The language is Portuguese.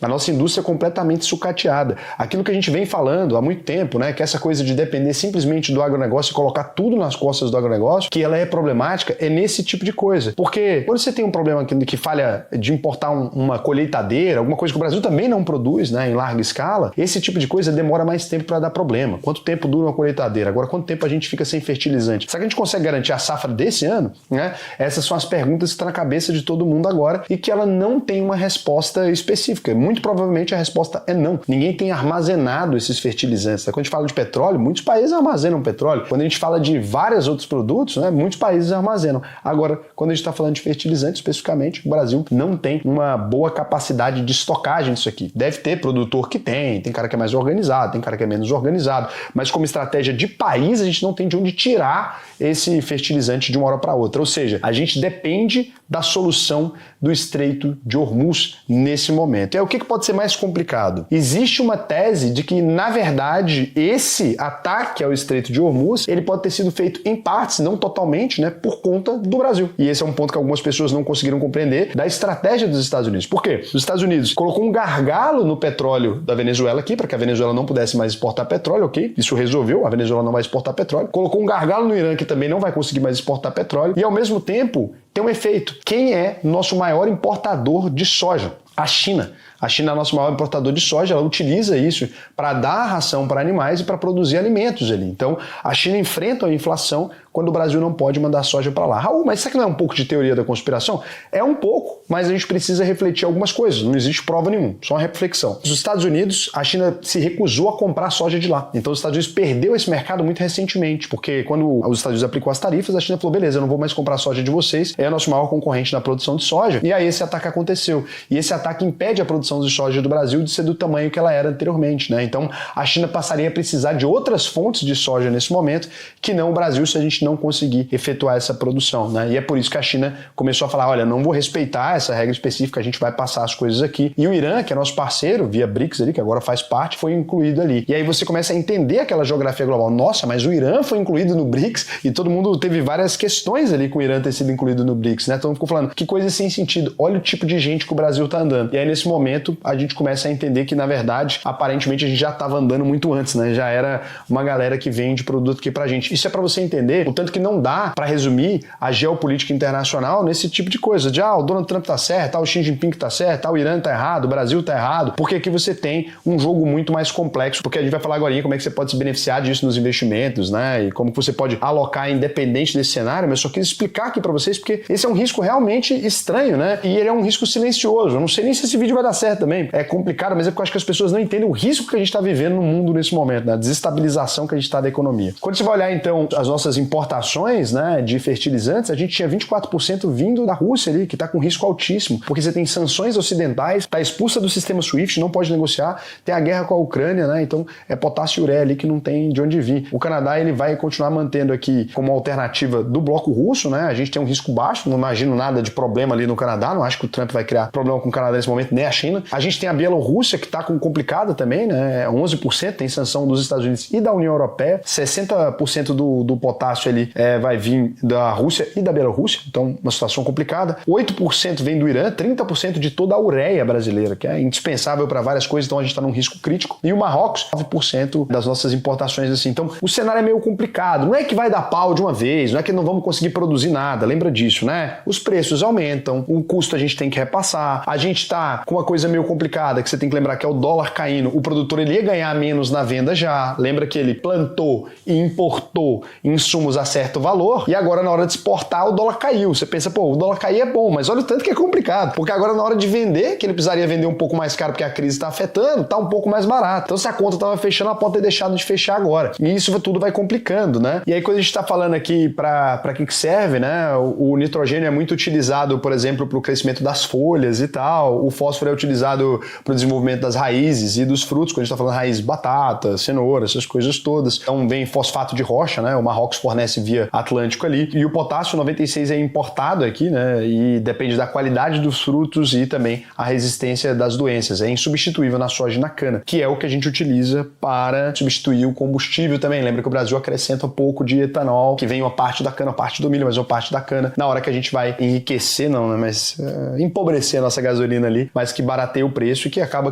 A nossa indústria é completamente sucateada. Aquilo que a gente vem falando há muito tempo, né, que essa coisa de depender simplesmente do agronegócio e colocar tudo nas costas do agronegócio, que ela é problemática, é nesse tipo de coisa. Porque quando você tem um problema que falha de importar uma colheitadeira, alguma coisa que o Brasil também não produz, né, em larga escala, esse tipo de coisa demora mais tempo para dar problema. Quanto tempo dura uma colheitadeira? Agora, quanto tempo a gente fica sem fertilizante? Será que a gente consegue garantir a safra desse ano? Né? Essas são as perguntas que estão na cabeça de todo mundo agora e que ela não tem uma resposta específica. Muito provavelmente a resposta é não. Ninguém tem armazenado esses fertilizantes. Quando a gente fala de petróleo, muitos países armazenam petróleo. Quando a gente fala de vários outros produtos, né, muitos países armazenam. Agora, quando a gente está falando de fertilizante especificamente, o Brasil não tem uma boa capacidade de estocagem disso aqui. Deve ter produtor que tem cara que é mais organizado, tem cara que é menos organizado, mas como estratégia de país, a gente não tem de onde tirar esse fertilizante de uma hora para outra. Ou seja, a gente depende da solução do Estreito de Hormuz nesse momento. E aí, o que pode ser mais complicado? Existe uma tese de que, na verdade, esse ataque ao Estreito de Hormuz, ele pode ter sido feito em partes, não totalmente, né, por conta do Brasil. E esse é um ponto que algumas pessoas não conseguiram compreender da estratégia dos Estados Unidos. Por quê? Os Estados Unidos colocou um gargalo no petróleo da Venezuela aqui, para que a Venezuela não pudesse mais exportar petróleo, ok? Isso resolveu, a Venezuela não vai exportar petróleo. Colocou um gargalo no Irã, que também não vai conseguir mais exportar petróleo. E, ao mesmo tempo, tem um efeito. Quem é nosso maior importador de soja? A China. A China é o nosso maior importador de soja, ela utiliza isso para dar ração para animais e para produzir alimentos ali. Então, a China enfrenta a inflação quando o Brasil não pode mandar soja para lá. Raul, mas será que não é um pouco de teoria da conspiração? É um pouco, mas a gente precisa refletir algumas coisas. Não existe prova nenhuma, só uma reflexão. Os Estados Unidos, a China se recusou a comprar soja de lá. Então, os Estados Unidos perdeu esse mercado muito recentemente, porque quando os Estados Unidos aplicou as tarifas, a China falou, beleza, eu não vou mais comprar soja de vocês, é o nosso maior concorrente na produção de soja. E aí esse ataque aconteceu. E esse ataque impede a produção de soja do Brasil de ser do tamanho que ela era anteriormente, né? Então, a China passaria a precisar de outras fontes de soja nesse momento, que não o Brasil, se a gente não conseguir efetuar essa produção, né? E é por isso que a China começou a falar, olha, não vou respeitar essa regra específica, a gente vai passar as coisas aqui. E o Irã, que é nosso parceiro, via BRICS ali, que agora faz parte, foi incluído ali. E aí você começa a entender aquela geografia global. Nossa, mas o Irã foi incluído no BRICS e todo mundo teve várias questões ali com o Irã ter sido incluído no BRICS, né? Todo mundo ficou falando, que coisa sem sentido. Olha o tipo de gente que o Brasil tá andando. E aí nesse momento a gente começa a entender que, na verdade, aparentemente a gente já estava andando muito antes, né? Já era uma galera que vende produto aqui pra gente. Isso é para você entender o tanto que não dá para resumir a geopolítica internacional nesse tipo de coisa. De, o Donald Trump tá certo, o Xi Jinping tá certo, o Irã tá errado, o Brasil tá errado, porque aqui você tem um jogo muito mais complexo, porque a gente vai falar agora como é que você pode se beneficiar disso nos investimentos, né? E como que você pode alocar independente desse cenário, mas eu só quis explicar aqui para vocês, porque esse é um risco realmente estranho, né? E ele é um risco silencioso. Eu não sei nem se esse vídeo vai dar certo também. É complicado, mas é porque eu acho que as pessoas não entendem o risco que a gente está vivendo no mundo nesse momento, né? A desestabilização que a gente está da economia. Quando você vai olhar, então, as nossas importações, né, de fertilizantes, a gente tinha 24% vindo da Rússia ali, que está com risco altíssimo, porque você tem sanções ocidentais, está expulsa do sistema SWIFT, não pode negociar, tem a guerra com a Ucrânia, né? Então é potássio e ureia ali que não tem de onde vir. O Canadá, ele vai continuar mantendo aqui como alternativa do bloco russo, né? A gente tem um risco baixo, não imagino nada de problema ali no Canadá, não acho que o Trump vai criar problema com o Canadá nesse momento, nem a China. A gente tem a Bielorrússia, que está complicada também, né? 11% tem sanção dos Estados Unidos e da União Europeia, 60% do potássio ali vai vir da Rússia e da Bielorrússia, então uma situação complicada. 8% vem do Irã, 30% de toda a ureia brasileira, que é indispensável para várias coisas, então a gente está num risco crítico. E o Marrocos, 9% das nossas importações, assim. Então o cenário é meio complicado. Não é que vai dar pau de uma vez, não é que não vamos conseguir produzir nada, lembra disso, né? Os preços aumentam, o custo a gente tem que repassar, a gente está com uma coisa meio complicada, que você tem que lembrar que é o dólar caindo, o produtor ele ia ganhar menos na venda já, lembra que ele plantou e importou insumos a certo valor, e agora na hora de exportar o dólar caiu. Você pensa, pô, o dólar cair é bom, mas olha o tanto que é complicado, porque agora na hora de vender, que ele precisaria vender um pouco mais caro porque a crise está afetando, tá um pouco mais barato. Então se a conta estava fechando, ela pode ter deixado de fechar agora. E isso tudo vai complicando, né? E aí quando a gente está falando aqui para que serve, né? O nitrogênio é muito utilizado, por exemplo, para o crescimento das folhas e tal, o fósforo é utilizado para o desenvolvimento das raízes e dos frutos, quando a gente está falando raiz, batata, cenoura, essas coisas todas. Então vem fosfato de rocha, né? O Marrocos fornece fornece via Atlântico ali. E o potássio 96 é importado aqui, né? E depende da qualidade dos frutos e também a resistência das doenças. É insubstituível na soja e na cana, que é o que a gente utiliza para substituir o combustível também. Lembra que o Brasil acrescenta um pouco de etanol, que vem uma parte da cana, uma parte do milho, mas uma parte da cana, na hora que a gente vai enriquecer, não, né? Mas empobrecer a nossa gasolina ali, mas que barateia o preço e que acaba